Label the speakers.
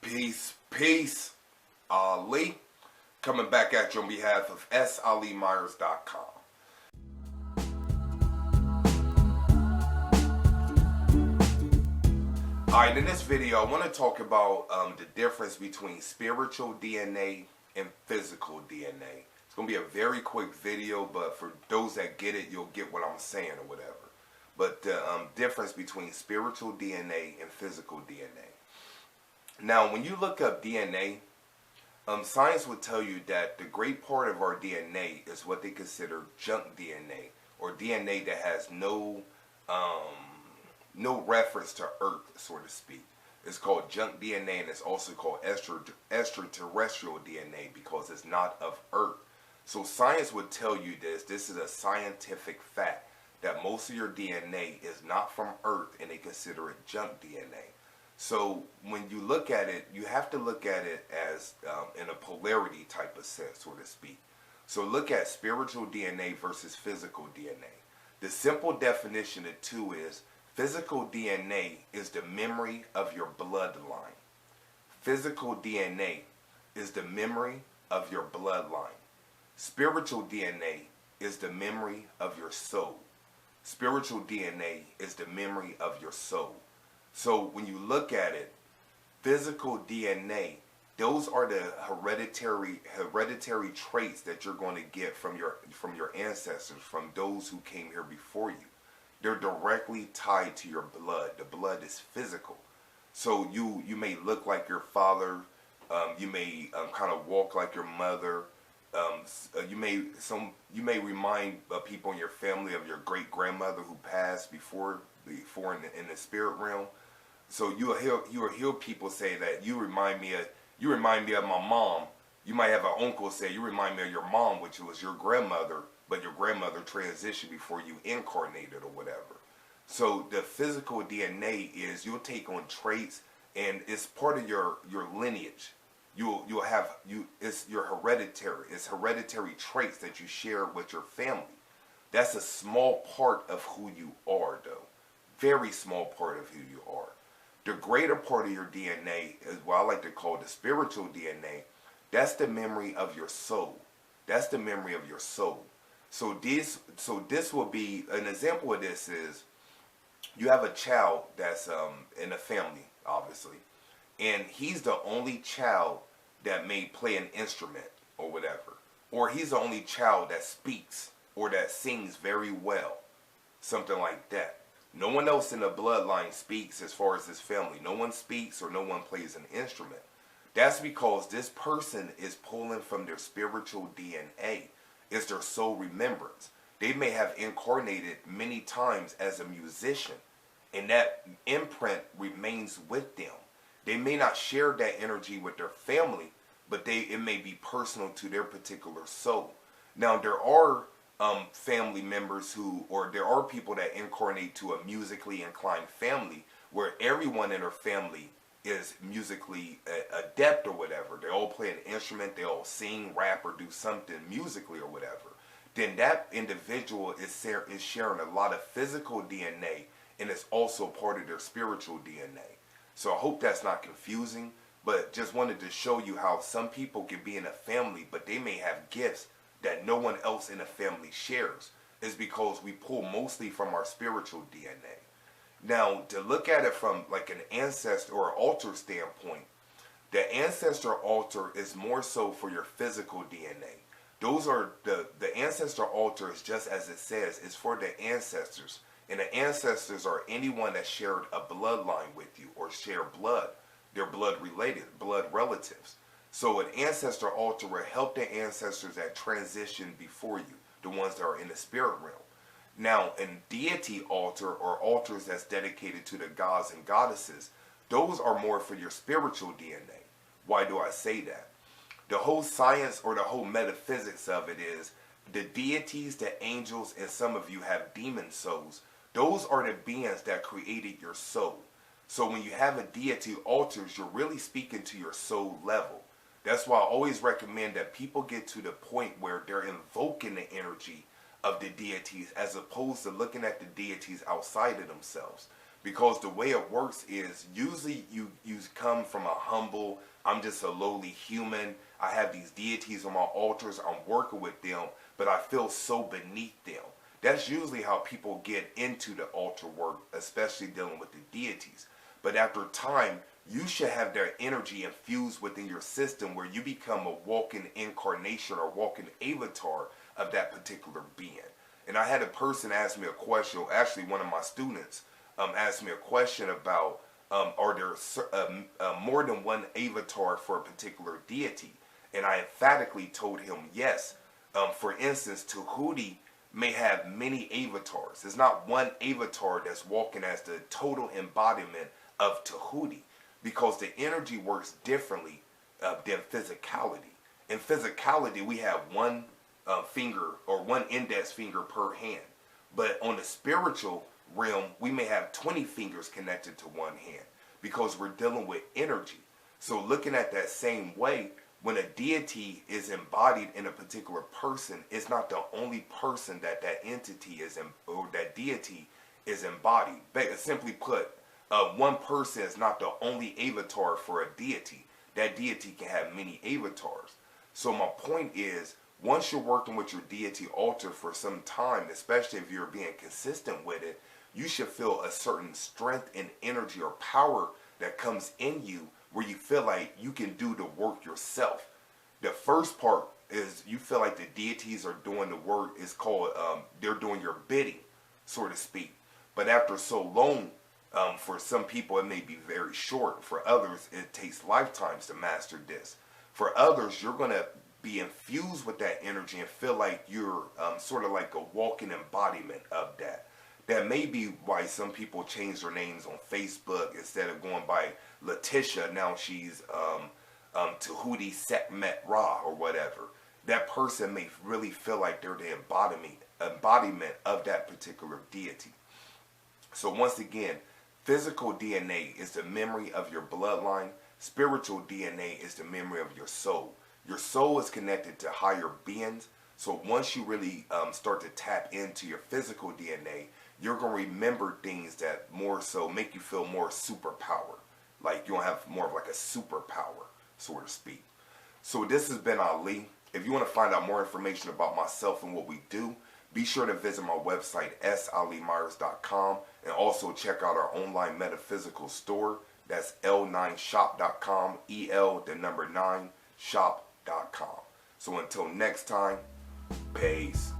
Speaker 1: Peace. Ali, coming back at you on behalf of SAliMyers.com. Alright, in this video I want to talk about the difference between spiritual DNA and physical DNA. It's going to be a very quick video, but for those that get it, you'll get what I'm saying or whatever. But the difference between spiritual DNA and physical DNA. Now, when you look up DNA, science would tell you that the great part of our DNA is what they consider junk DNA, or DNA that has no reference to Earth, so to speak. It's called junk DNA, and it's also called extraterrestrial DNA because it's not of Earth. So science would tell you this. This is a scientific fact that most of your DNA is not from Earth, and they consider it junk DNA. So when you look at it, you have to look at it as in a polarity type of sense, so to speak. So look at spiritual DNA versus physical DNA. The simple definition of two is physical DNA is the memory of your bloodline. Physical DNA is the memory of your bloodline. Spiritual DNA is the memory of your soul. Spiritual DNA is the memory of your soul. So when you look at it, physical DNA, those are the hereditary traits that you're going to get from your ancestors, from those who came here before you. They're directly tied to your blood. The blood is physical. So you may look like your father, you may kind of walk like your mother. You may remind people in your family of your great grandmother who passed before in the spirit realm. So you will hear people say that you remind me of my mom. You might have an uncle say you remind me of your mom, which was your grandmother, but your grandmother transitioned before you incarnated or whatever. So the physical DNA is you'll take on traits, and it's part of your lineage. It's your hereditary. It's hereditary traits that you share with your family. That's a small part of who you are, though. Very small part of who you are. The greater part of your DNA is what I like to call the spiritual DNA. That's the memory of your soul. That's the memory of your soul. So this will be an example of this is you have a child that's in a family, obviously, and he's the only child that may play an instrument or whatever, or he's the only child that speaks or that sings very well, something like that. No one else in the bloodline speaks as far as his family. No one speaks or no one plays an instrument. That's because this person is pulling from their spiritual DNA. It's their soul remembrance. They may have incarnated many times as a musician, and that imprint remains with them. They may not share that energy with their family, but it may be personal to their particular soul. Now, there are family members there are people that incarnate to a musically inclined family where everyone in their family is musically adept or whatever. They all play an instrument, they all sing, rap, or do something musically or whatever. Then that individual is sharing a lot of physical DNA, and it's also part of their spiritual DNA. So I hope that's not confusing, but just wanted to show you how some people can be in a family, but they may have gifts that no one else in the family shares. Is because we pull mostly from our spiritual DNA. Now, to look at it from like an ancestor or altar standpoint, the ancestor altar is more so for your physical DNA. Those are the ancestor altar is just as it says, is for the ancestors. And the ancestors are anyone that shared a bloodline with you or share blood. They're blood related, blood relatives. So an ancestor altar will help the ancestors that transition before you, the ones that are in the spirit realm. Now, in deity altar or altars that's dedicated to the gods and goddesses, those are more for your spiritual DNA. Why do I say that? The whole science or the whole metaphysics of it is the deities, the angels, and some of you have demon souls. Those are the beings that created your soul. So when you have a deity altars, you're really speaking to your soul level. That's why I always recommend that people get to the point where they're invoking the energy of the deities as opposed to looking at the deities outside of themselves. Because the way it works is usually you come from a humble, I'm just a lowly human. I have these deities on my altars. I'm working with them, but I feel so beneath them. That's usually how people get into the altar work, especially dealing with the deities. But after time, you should have their energy infused within your system where you become a walking incarnation or walking avatar of that particular being. And I had a person ask me a question, actually one of my students asked me a question about are there more than one avatar for a particular deity? And I emphatically told him yes. For instance, Tahuti may have many avatars. It's not one avatar that's walking as the total embodiment of Tahuti, because the energy works differently than physicality. In physicality, we have one finger or one index finger per hand. But on the spiritual realm, we may have 20 fingers connected to one hand because we're dealing with energy. So looking at that same way, when a deity is embodied in a particular person, it's not the only person that that entity is in, or that deity is embodied. But simply put, one person is not the only avatar for a deity. That deity can have many avatars. So my point is, once you're working with your deity altar for some time, especially if you're being consistent with it, you should feel a certain strength and energy or power that comes in you where you feel like you can do the work yourself. The first part is you feel like the deities are doing the work. It's called, they're doing your bidding, so to speak. But after so long, for some people it may be very short. For others, it takes lifetimes to master this. For others, you're going to be infused with that energy and feel like you're sort of like a walking embodiment of that. That may be why some people change their names on Facebook. Instead of going by Letitia, now she's Tahuti Sekmet Ra or whatever. That person may really feel like they're the embodiment of that particular deity. So once again, physical DNA is the memory of your bloodline. Spiritual DNA is the memory of your soul. Your soul is connected to higher beings. So once you really start to tap into your physical DNA, you're going to remember things that more so make you feel more superpower. Like you'll have more of like a superpower, so to speak. So this has been Ali. If you want to find out more information about myself and what we do, be sure to visit my website, salimyers.com, and also check out our online metaphysical store. That's l9shop.com, el9shop.com. So until next time, peace.